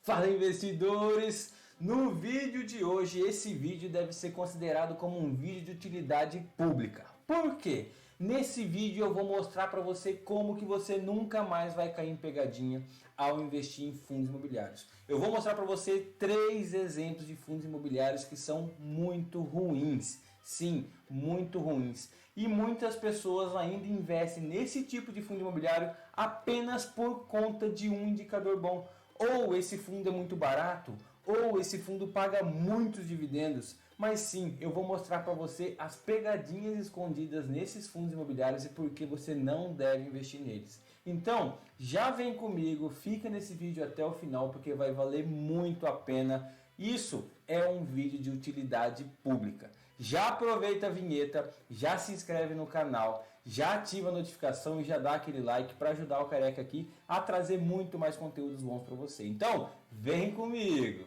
Fala, investidores! No vídeo de hoje, esse vídeo deve ser considerado como um vídeo de utilidade pública. Por quê? Nesse vídeo eu vou mostrar para você como que você nunca mais vai cair em pegadinha ao investir em fundos imobiliários. Eu vou mostrar para você 3 exemplos de fundos imobiliários que são muito ruins. Sim, muito ruins. E muitas pessoas ainda investem nesse tipo de fundo imobiliário apenas por conta de um indicador bom. Ou esse fundo é muito barato, ou esse fundo paga muitos dividendos. Mas sim, eu vou mostrar para você as pegadinhas escondidas nesses fundos imobiliários e por que você não deve investir neles. Então, já vem comigo, fica nesse vídeo até o final porque vai valer muito a pena. Isso é um vídeo de utilidade pública. Já aproveita a vinheta, já se inscreve no canal, já ativa a notificação e já dá aquele like para ajudar o Careca aqui a trazer muito mais conteúdos bons para você. Então, vem comigo!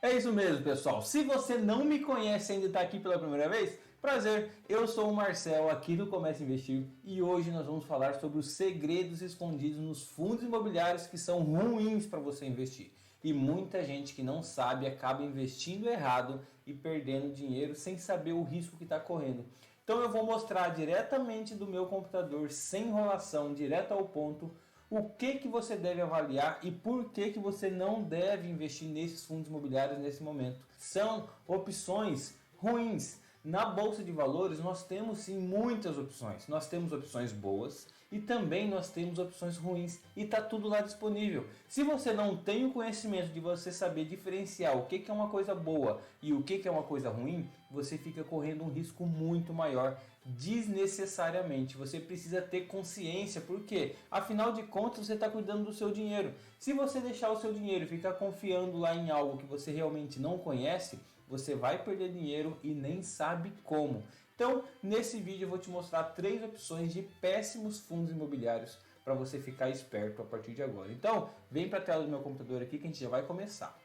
É isso mesmo, pessoal. Se você não me conhece ainda e está aqui pela primeira vez, prazer, eu sou o Marcel aqui do Comece a Investir e hoje nós vamos falar sobre os segredos escondidos nos fundos imobiliários que são ruins para você investir. E muita gente que não sabe acaba investindo errado e perdendo dinheiro sem saber o risco que está correndo. Então eu vou mostrar diretamente do meu computador, sem enrolação, direto ao ponto, o que você deve avaliar e por que você não deve investir nesses fundos imobiliários nesse momento. São opções ruins. Na Bolsa de Valores nós temos sim muitas opções. Nós temos opções boas e também nós temos opções ruins e está tudo lá disponível. Se você não tem o conhecimento de você saber diferenciar o que é uma coisa boa e o que é uma coisa ruim, você fica correndo um risco muito maior desnecessariamente. Você precisa ter consciência, porque afinal de contas você está cuidando do seu dinheiro. Se você deixar o seu dinheiro e ficar confiando lá em algo que você realmente não conhece, você vai perder dinheiro e nem sabe como. Então, nesse vídeo eu vou te mostrar 3 opções de péssimos fundos imobiliários para você ficar esperto a partir de agora. Então, vem para a tela do meu computador aqui que a gente já vai começar.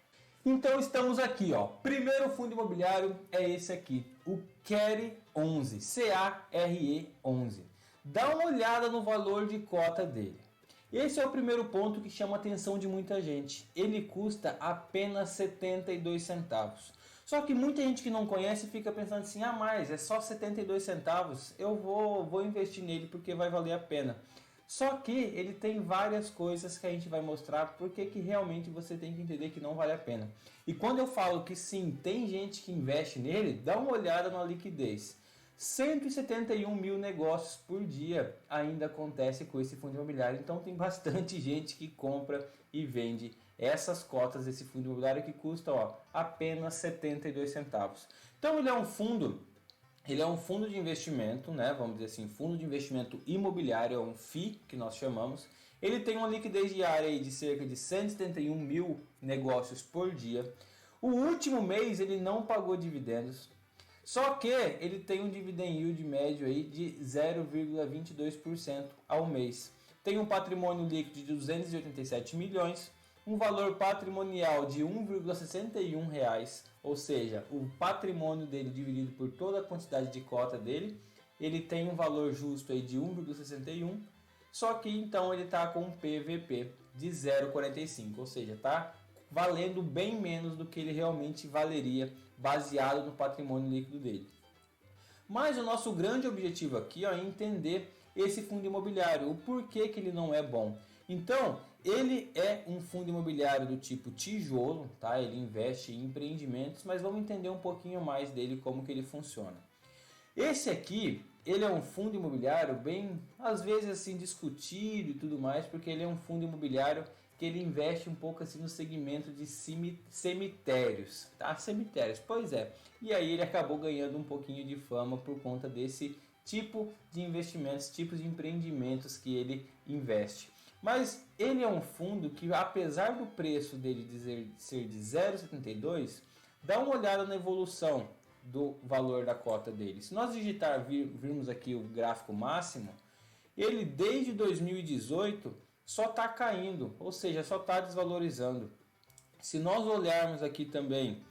Então estamos aqui, ó. Primeiro fundo imobiliário é esse aqui, o CARE 11, CARE 11. Dá uma olhada no valor de cota dele. Esse é o primeiro ponto que chama a atenção de muita gente. Ele custa apenas 72 centavos. Só que muita gente que não conhece fica pensando assim, mas é só 72 centavos, eu vou investir nele porque vai valer a pena. Só que ele tem várias coisas que a gente vai mostrar porque que realmente você tem que entender que não vale a pena. E quando eu falo que sim, tem gente que investe nele, dá uma olhada na liquidez. 171 mil negócios por dia ainda acontece com esse fundo imobiliário. Então tem bastante gente que compra e vende essas cotas desse fundo imobiliário que custa apenas 72 centavos. Então ele é um fundo de investimento, né? Vamos dizer assim, fundo de investimento imobiliário, é um FII que nós chamamos. Ele tem uma liquidez diária aí de cerca de 171 mil negócios por dia. O último mês ele não pagou dividendos, só que ele tem um dividend yield médio aí de 0,22% ao mês. Tem um patrimônio líquido de 287 milhões, um valor patrimonial de R$ 1,61 reais, ou seja, o patrimônio dele dividido por toda a quantidade de cota dele, ele tem um valor justo aí de 1,61, só que então ele está com um PVP de 0,45, ou seja, está valendo bem menos do que ele realmente valeria baseado no patrimônio líquido dele. Mas o nosso grande objetivo aqui é entender esse fundo imobiliário, o porquê que ele não é bom. Então, ele é um fundo imobiliário do tipo tijolo, tá? Ele investe em empreendimentos, mas vamos entender um pouquinho mais dele, como que ele funciona. Esse aqui, ele é um fundo imobiliário bem, às vezes assim, discutido e tudo mais, porque ele é um fundo imobiliário que ele investe um pouco assim no segmento de cemitérios, tá? Cemitérios, pois é. E aí ele acabou ganhando um pouquinho de fama por conta desse tipo de investimentos, tipos de empreendimentos que ele investe. Mas ele é um fundo que, apesar do preço dele ser de 0,72, dá uma olhada na evolução do valor da cota dele. Se nós virmos aqui o gráfico máximo, ele desde 2018 só está caindo, ou seja, só está desvalorizando. Se nós olharmos aqui também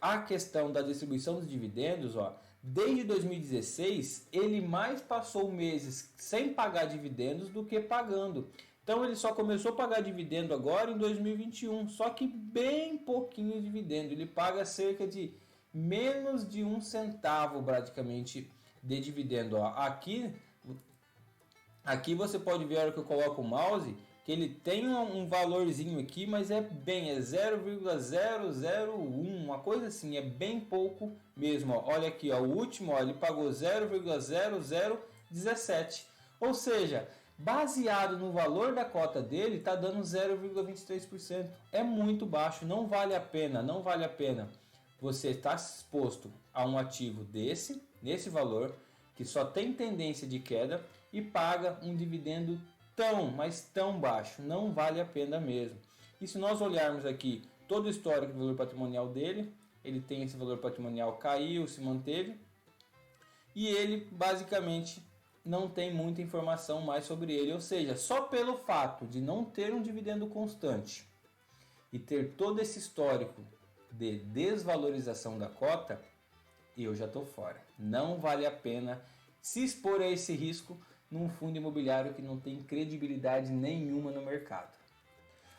a questão da distribuição dos dividendos, desde 2016, ele mais passou meses sem pagar dividendos do que pagando. Então ele só começou a pagar dividendo agora em 2021, só que bem pouquinho de dividendo. Ele paga cerca de menos de 1 centavo praticamente de dividendo. Ó, aqui você pode ver a hora que eu coloco o mouse, que ele tem um valorzinho aqui, mas é 0,001, uma coisa assim, é bem pouco mesmo. Ó. Olha aqui, ó, o último, ó, ele pagou 0,0017, ou seja, baseado no valor da cota dele, está dando 0,23%. É muito baixo, não vale a pena, não vale a pena você estar exposto a um ativo nesse valor, que só tem tendência de queda e paga um dividendo mas tão baixo, não vale a pena mesmo. E se nós olharmos aqui todo o histórico do valor patrimonial dele, ele tem esse valor patrimonial, caiu, se manteve, e ele basicamente não tem muita informação mais sobre ele, ou seja, só pelo fato de não ter um dividendo constante e ter todo esse histórico de desvalorização da cota, eu já estou fora. Não vale a pena se expor a esse risco num fundo imobiliário que não tem credibilidade nenhuma no mercado.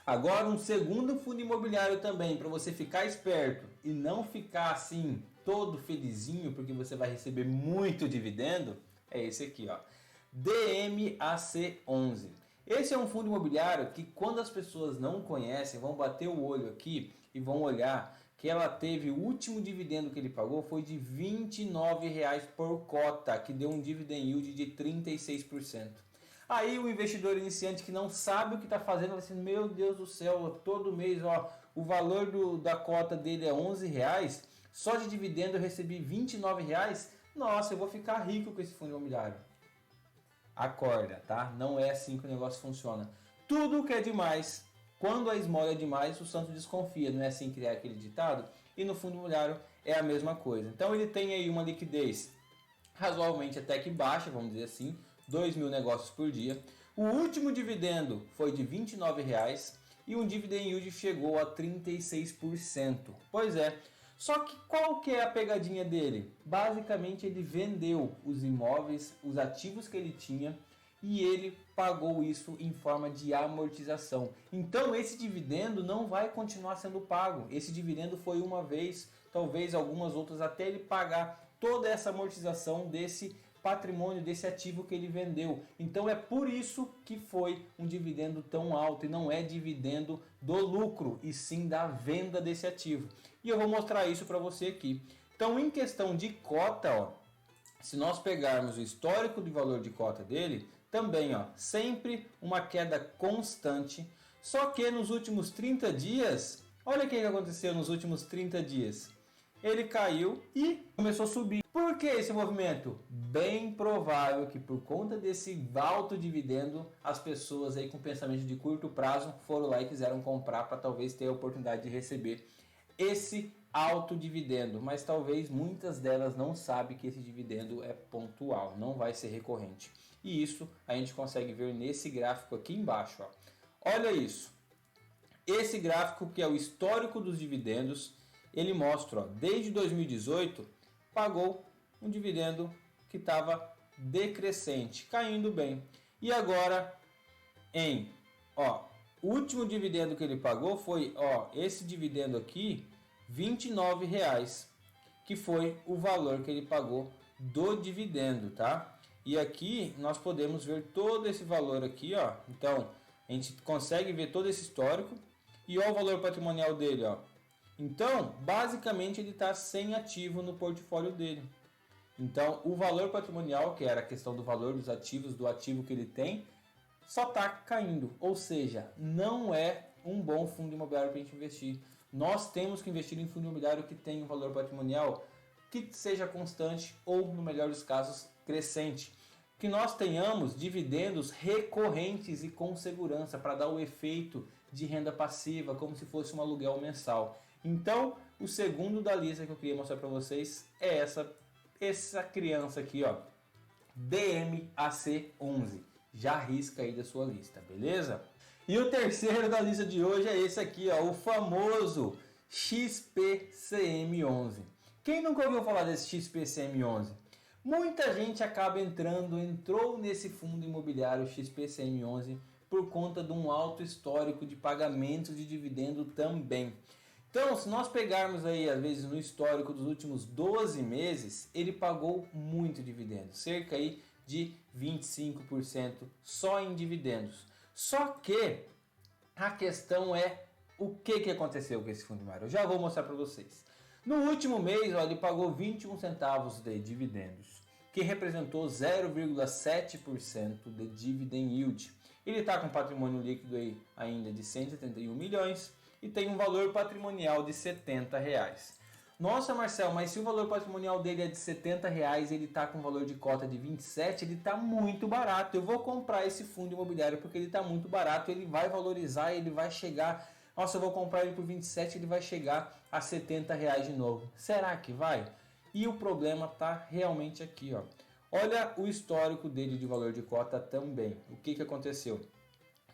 Agora, um segundo fundo imobiliário também, para você ficar esperto e não ficar assim todo felizinho porque você vai receber muito dividendo, é esse aqui, ó, DMAC11. Esse é um fundo imobiliário que, quando as pessoas não conhecem, vão bater o olho aqui e vão olhar que ela teve, o último dividendo que ele pagou foi de R$ 29,00 por cota, que deu um dividend yield de 36%. Aí o investidor iniciante que não sabe o que está fazendo, vai assim, meu Deus do céu, todo mês ó, o valor da cota dele é R$ 11,00, só de dividendo eu recebi R$ 29,00, nossa, eu vou ficar rico com esse fundo imobiliário. Acorda, tá? Não é assim que o negócio funciona. Tudo que é demais, quando a esmola é demais, o santo desconfia. Não é assim que é aquele ditado? E no fundo imobiliário é a mesma coisa. Então ele tem aí uma liquidez razoavelmente até que baixa, vamos dizer assim, 2.000 negócios por dia. O último dividendo foi de R$ 29,00 e um dividend yield chegou a 36%. Pois é. Só que qual que é a pegadinha dele? Basicamente ele vendeu os imóveis, os ativos que ele tinha, e ele pagou isso em forma de amortização. Então esse dividendo não vai continuar sendo pago. Esse dividendo foi uma vez, talvez algumas outras, até ele pagar toda essa amortização desse patrimônio, desse ativo que ele vendeu. Então é por isso que foi um dividendo tão alto, e não é dividendo do lucro, e sim da venda desse ativo. E eu vou mostrar isso para você aqui. Então, em questão de cota, ó, se nós pegarmos o histórico de valor de cota dele, também ó, sempre uma queda constante. Só que nos últimos 30 dias, olha o que aconteceu nos últimos 30 dias. Ele caiu e começou a subir. Por que esse movimento? Bem provável que por conta desse alto dividendo, as pessoas aí com pensamento de curto prazo foram lá e quiseram comprar para talvez ter a oportunidade de receber esse alto dividendo, mas talvez muitas delas não sabem que esse dividendo é pontual, não vai ser recorrente. E isso a gente consegue ver nesse gráfico aqui embaixo. Ó. Olha isso. Esse gráfico, que é o histórico dos dividendos, ele mostra, ó, desde 2018 pagou um dividendo que estava decrescente, caindo bem. E agora, o último dividendo que ele pagou foi, esse dividendo aqui, R$ 29,00, que foi o valor que ele pagou do dividendo, tá? E aqui nós podemos ver todo esse valor aqui, ó. Então, a gente consegue ver todo esse histórico e ó, o valor patrimonial dele, ó. Então, basicamente ele está sem ativo no portfólio dele. Então, o valor patrimonial, que era a questão do valor dos ativos, do ativo que ele tem, só está caindo. Ou seja, não é um bom fundo imobiliário para a gente investir. Nós temos que investir em fundo imobiliário que tenha um valor patrimonial que seja constante ou, no melhor dos casos, crescente. Que nós tenhamos dividendos recorrentes e com segurança para dar o efeito de renda passiva, como se fosse um aluguel mensal. Então, o segundo da lista que eu queria mostrar para vocês é essa criança aqui, ó, DMAC11. Já risca aí da sua lista, beleza? E o terceiro da lista de hoje é esse aqui, ó, o famoso XPCM11. Quem nunca ouviu falar desse XPCM11? Muita gente entrou nesse fundo imobiliário XPCM11 por conta de um alto histórico de pagamentos de dividendo também. Então, se nós pegarmos aí, às vezes, no histórico dos últimos 12 meses, ele pagou muito dividendo, cerca aí de 25% só em dividendos. Só que a questão é o que aconteceu com esse fundo imobiliário. Eu já vou mostrar para vocês. No último mês, ele pagou 21 centavos de dividendos, que representou 0,7% de dividend yield. Ele está com patrimônio líquido aí ainda de 171 milhões e tem um valor patrimonial de R$70. Nossa, Marcel, mas se o valor patrimonial dele é de R$70, ele está com valor de cota de 27, ele está muito barato. Eu vou comprar esse fundo imobiliário porque ele está muito barato, ele vai valorizar, ele vai chegar... Nossa, eu vou comprar ele por 27, ele vai chegar a R$70 de novo. Será que vai? E o problema está realmente aqui, ó. Olha o histórico dele de valor de cota também. O que aconteceu?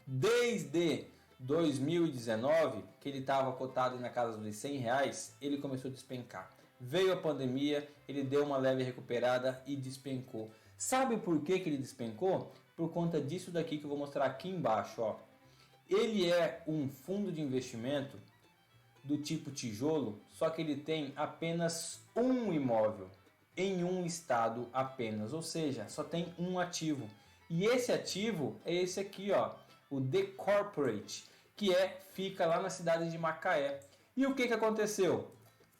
Desde 2019, que ele estava cotado na casa dos R$100, ele começou a despencar. Veio a pandemia, ele deu uma leve recuperada e despencou. Sabe por que ele despencou? Por conta disso daqui que eu vou mostrar aqui embaixo, ó. Ele é um fundo de investimento do tipo tijolo, só que ele tem apenas um imóvel em um estado apenas, ou seja, só tem um ativo. E esse ativo é esse aqui, ó, o The Corporate, que fica lá na cidade de Macaé. E o que aconteceu?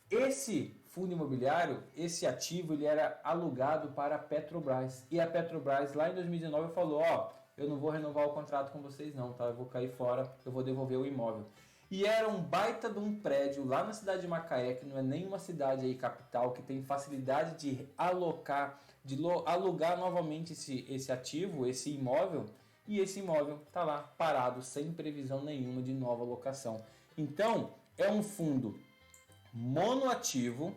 Esse fundo imobiliário, esse ativo, ele era alugado para a Petrobras. E a Petrobras lá em 2019 falou, ó, eu não vou renovar o contrato com vocês não, tá? Eu vou cair fora, eu vou devolver o imóvel. E era um baita de um prédio lá na cidade de Macaé, que não é nenhuma cidade aí capital, que tem facilidade de alocar, de alugar novamente esse ativo, esse imóvel, e esse imóvel está lá parado, sem previsão nenhuma de nova locação. Então, é um fundo monoativo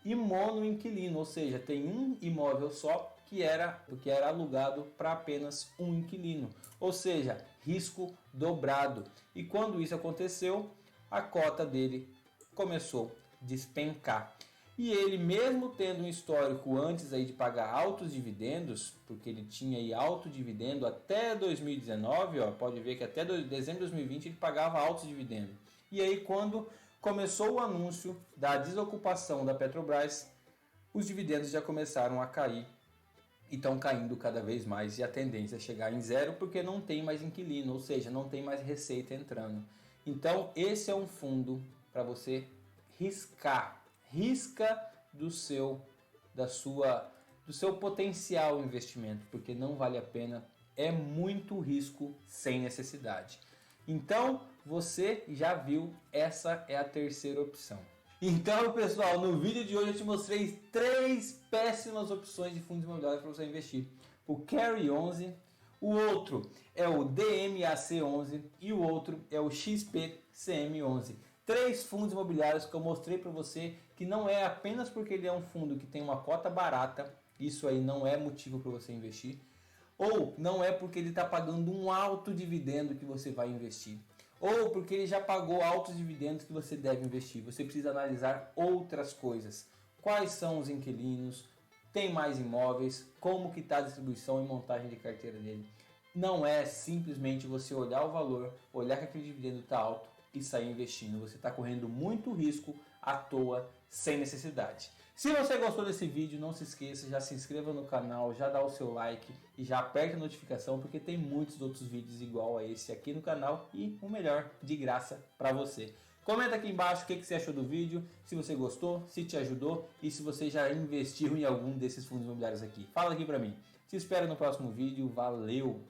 e monoinquilino, ou seja, tem um imóvel só que era alugado para apenas um inquilino, ou seja, risco dobrado. E quando isso aconteceu, a cota dele começou a despencar. E ele, mesmo tendo um histórico antes aí de pagar altos dividendos, porque ele tinha aí alto dividendo até 2019, ó, pode ver que até dezembro de 2020 ele pagava altos dividendos. E aí quando começou o anúncio da desocupação da Petrobras, os dividendos já começaram a cair e estão caindo cada vez mais, e a tendência é chegar em zero porque não tem mais inquilino, ou seja, não tem mais receita entrando. Então esse é um fundo para você risca do seu potencial investimento, porque não vale a pena, é muito risco sem necessidade. Então você já viu, essa é a terceira opção. Então, pessoal, no vídeo de hoje eu te mostrei 3 péssimas opções de fundos imobiliários para você investir. O Carry 11, o outro é o DMAC 11 e o outro é o XPCM 11. 3 fundos imobiliários que eu mostrei para você, que não é apenas porque ele é um fundo que tem uma cota barata, isso aí não é motivo para você investir, ou não é porque ele está pagando um alto dividendo que você vai investir, ou porque ele já pagou altos dividendos que você deve investir. Você precisa analisar outras coisas. Quais são os inquilinos? Tem mais imóveis? Como que está a distribuição e montagem de carteira dele? Não é simplesmente você olhar o valor, olhar que aquele dividendo está alto e sair investindo. Você está correndo muito risco à toa, sem necessidade. Se você gostou desse vídeo, não se esqueça, já se inscreva no canal, já dá o seu like e já aperta a notificação, porque tem muitos outros vídeos igual a esse aqui no canal e o melhor, de graça para você. Comenta aqui embaixo o que você achou do vídeo, se você gostou, se te ajudou e se você já investiu em algum desses fundos imobiliários aqui. Fala aqui para mim. Te espero no próximo vídeo. Valeu!